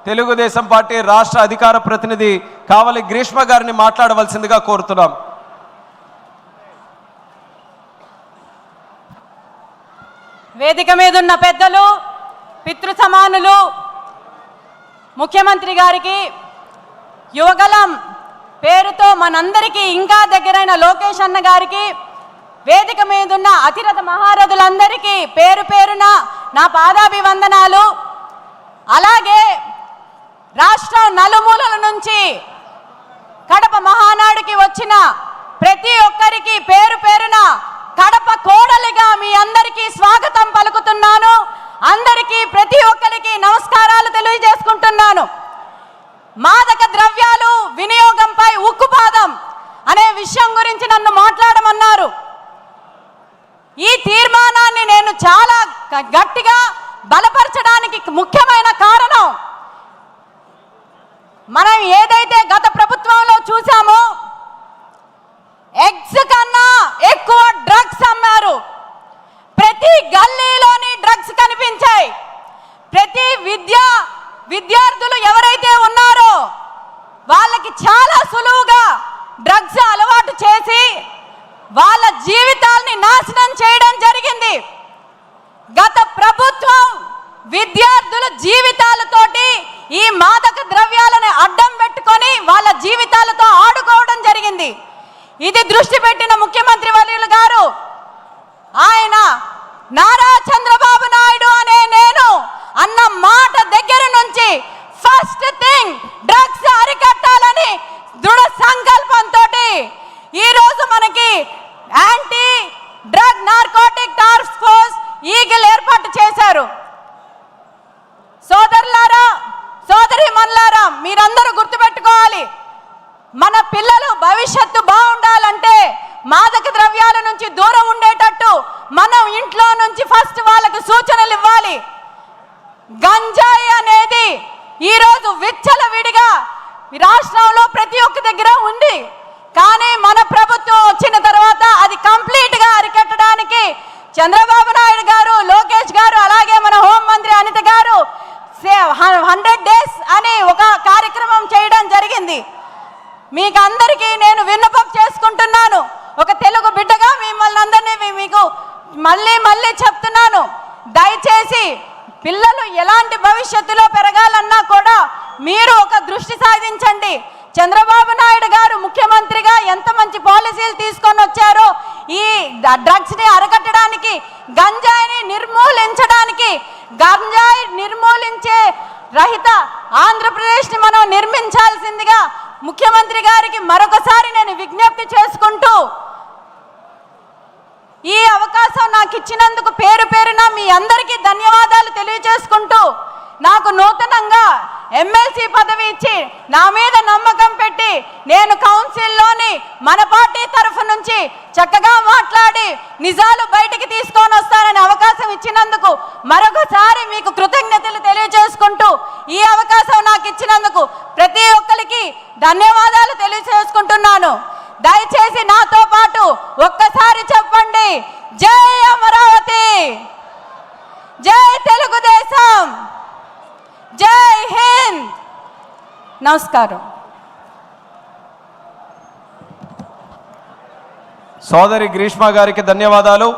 Telugu Desam party రాష్ట్ర అధికార ప్రతినిధి కావలి గ్రీష్మ గారిని మాట్లాడవలసిందిగా కోరుతున్నాం. వేదిక మీద ఉన్న పెద్దలు, పితృ సమానులు, ముఖ్యమంత్రి గారికి, యువగలం పేరుతో మనందరికీ ఇంకా దగ్గరైన లోకేష్ అన్న గారికి, వేదిక మీద ఉన్న అతిరథ మహారథులందరికీ పేరు పేరున నా పాదాభివందనాలు. అలాగే రాష్ట్రం నలుమూలల నుంచి కడప మహానాడుకి వచ్చిన ప్రతి ఒక్కరికి పేరు పేరున కడప కోడలిగా మీ అందరికీ స్వాగతం పలుకుతున్నాను. అందరికీ ప్రతి ఒక్కరికి నమస్కారాలు తెలియజేసుకుంటున్నాను. మాదక ద్రవ్యాలు వినియోగంపై ఉక్కుపాదం అనే విషయం గురించి నన్ను మాట్లాడమన్నారు. ఈ తీర్మానాన్ని నేను చాలా గట్టిగా బలపరచడానికి ముఖ్యమైన కారణం, మనం ఏదైతే గత ప్రభుత్వంలో చూసామో ఎగ్స్ కన్నా ఎక్కువ డ్రగ్స్ అమ్మారు. ప్రతి గల్లీలోని డ్రగ్స్ కనిపించాయి. ప్రతి విద్యార్థులు ఎవరైతే ఉన్నారో వాళ్ళకి చాలా సులువుగా డ్రగ్స్ అలవాటు చేసి వాళ్ళ జీవితాల్ని నాశనం చేయడం జరిగింది. గత ప్రభుత్వం విద్యార్థుల జీవితాలతోటి ఈ మాదక ద్రవ్యాలను అడ్డం పెట్టుకొని వాళ్ళ జీవితాలతో ఆడుకోవడం జరిగింది. ఇది దృష్టి పెట్టిన ముఖ్యమంత్రి వర్యులు గారు, ఆయన నారా చంద్రబాబు నాయుడు అనే నేను అన్న మాట దగ్గర నుంచి ఫస్ట్ థింగ్ డ్రగ్స్ అరికట్టాలని దృఢ సంకల్పంతో ఈరోజు మనకి anti drug narcotic task force eagle ఏర్పాటు చేశారు. సోదరులారా, సోదరీమణులారా, మీరందరూ గుర్తుపెట్టుకోవాలి, మన పిల్లలు భవిష్యత్తు బాగుండాలంటే మాదక ద్రవ్యాల నుంచి దూరం ఉండేటట్టు మనం ఇంట్లో నుంచి ఫస్ట్ వాళ్ళకి సూచనలు ఇవ్వాలి. గంజాయి అనేది ఈరోజు విచ్చలవిడిగా రాష్ట్రంలో ప్రతి ఒక్క దగ్గర ఉంది. కానీ మన ప్రభుత్వం వచ్చిన తర్వాత అది కంప్లీట్గా అరికట్టడానికి చంద్రబాబు నాయుడు గారు, లోకేష్ గారు, అలాగే మన హోంమంత్రి అనిత గారు 100 days అని ఒక కార్యక్రమం చేయడం జరిగింది. మీకు అందరికీ నేను విన్నపం చేసుకుంటున్నాను. ఒక తెలుగు బిడ్డగా మిమ్మల్ని అందరినీ మీకు మళ్ళీ చెప్తున్నాను, దయచేసి పిల్లలు ఎలాంటి భవిష్యత్తులో పెరగాలన్నా కూడా మీరు ఒక దృష్టి సాధించండి. చంద్రబాబు నాయుడు గారు ముఖ్యమంత్రిగా ఎంత మంచి పాలసీలు తీసుకొని వచ్చారో ఈ డ్రగ్స్ని అరికట్టడానికి, గంజాయిని నిర్మూలించడానికి, గంజాయి నిర్మూలించే రహిత ఆంధ్రప్రదేశ్ని మనం నిర్మించాల్సిందిగా ముఖ్యమంత్రి గారికి మరొకసారి నేను విజ్ఞప్తి చేసుకుంటూ, ఈ అవకాశం నాకు ఇచ్చినందుకు పేరు పేరున మీ అందరికీ ధన్యవాదాలు తెలియజేసుకుంటూ, నాకు నూతనంగా ఎమ్మెల్సీ పదవి ఇచ్చి నా మీద నమ్మకం పెట్టి నేను కౌన్సిల్లోని మన పార్టీ తరఫు నుంచి చక్కగా మాట్లాడి నిజాలు బయటికి తీసుకొని వస్తానని అవకాశం ఇచ్చినందుకు మరొకసారి మీకు కృతజ్ఞతలు తెలియజేసుకుంటూ, ఈ అవకాశం నాకు ఇచ్చినందుకు ప్రతి ఒక్కరికి ధన్యవాదాలు తెలియజేసుకుంటున్నాను. దయచేసి నాతో పాటు ఒక్కసారి చెప్పండి, జై అమరావతి, జై తెలుగుదేశం, జై హింద్. నమస్కారం. సోదరి గ్రీష్మ గారికి ధన్యవాదాలు.